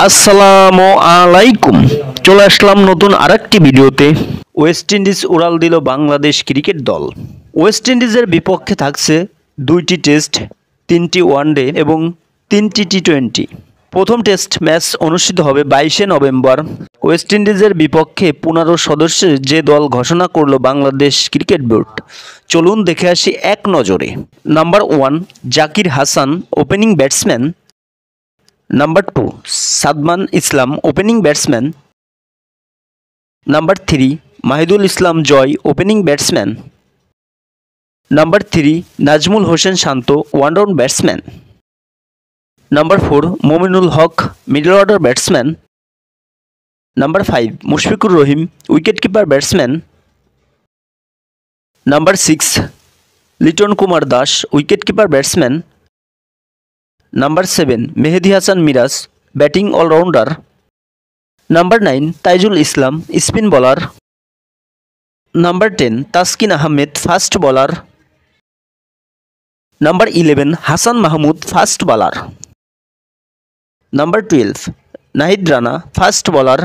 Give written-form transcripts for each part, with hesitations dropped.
আসসালামু আলাইকুম। চলে আসলাম নতুন আরেকটি ভিডিওতে। ওয়েস্ট ইন্ডিজ উড়াল দিল বাংলাদেশ ক্রিকেট দল। ওয়েস্ট ইন্ডিজের বিপক্ষে থাকছে 2টি টেস্ট, 3টি ওয়ানডে এবং 3টি টি-20। প্রথম টেস্ট ম্যাচ অনুষ্ঠিত হবে 22শে নভেম্বর। ওয়েস্ট ইন্ডিজের বিপক্ষে 15 সদস্যের যে দল ঘোষণা করল বাংলাদেশ ক্রিকেট বোর্ড, চলুন দেখে আসি এক নজরে। Number 1 Zakir Hasan, opening batsman. Number 2 Sadman Islam, opening batsman. Number 3 Mahidul Islam Joy, opening batsman. Number 3 Najmul Hossain Shanto, one down batsman. Number 4 Mominul Haque, middle order batsman. Number 5 Mushfiqur Rahim, wicket keeper batsman. Number 6 Liton Kumar Das, wicket keeper batsman. Number 7 Mehidy Hasan Miraz, batting allrounder. Number 9 Taijul Islam, spin bowler. Number 10 Taskin Ahmed, fast bowler. Number 11 Hasan Mahmud, fast bowler. Number 12 Nahid Rana, fast bowler.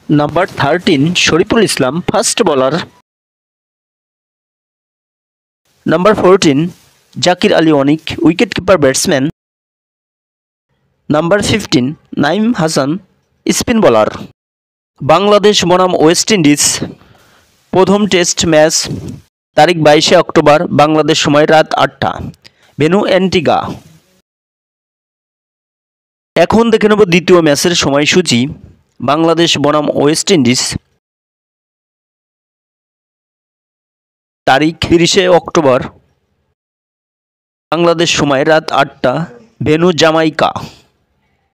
Number 13 Shoriful Islam, fast bowler. Number 14 Jaker Ali Anik, wicket keeper batsman. Number 15 Naim Hasan, spin bowler. Bangladesh বনাম West Indies প্রথম test match তারিখ 22শে October, Bangladesh সময় রাত 8টা, venue Antigua. এখন দেখে নেব দ্বিতীয় ম্যাচের সময়সূচি। বাংলাদেশ বনাম ওয়েস্ট ইন্ডিজ তারিখ 30শে অক্টোবর, বাংলাদেশ সময় রাত 8টা, ভেন্যু জামাইকা।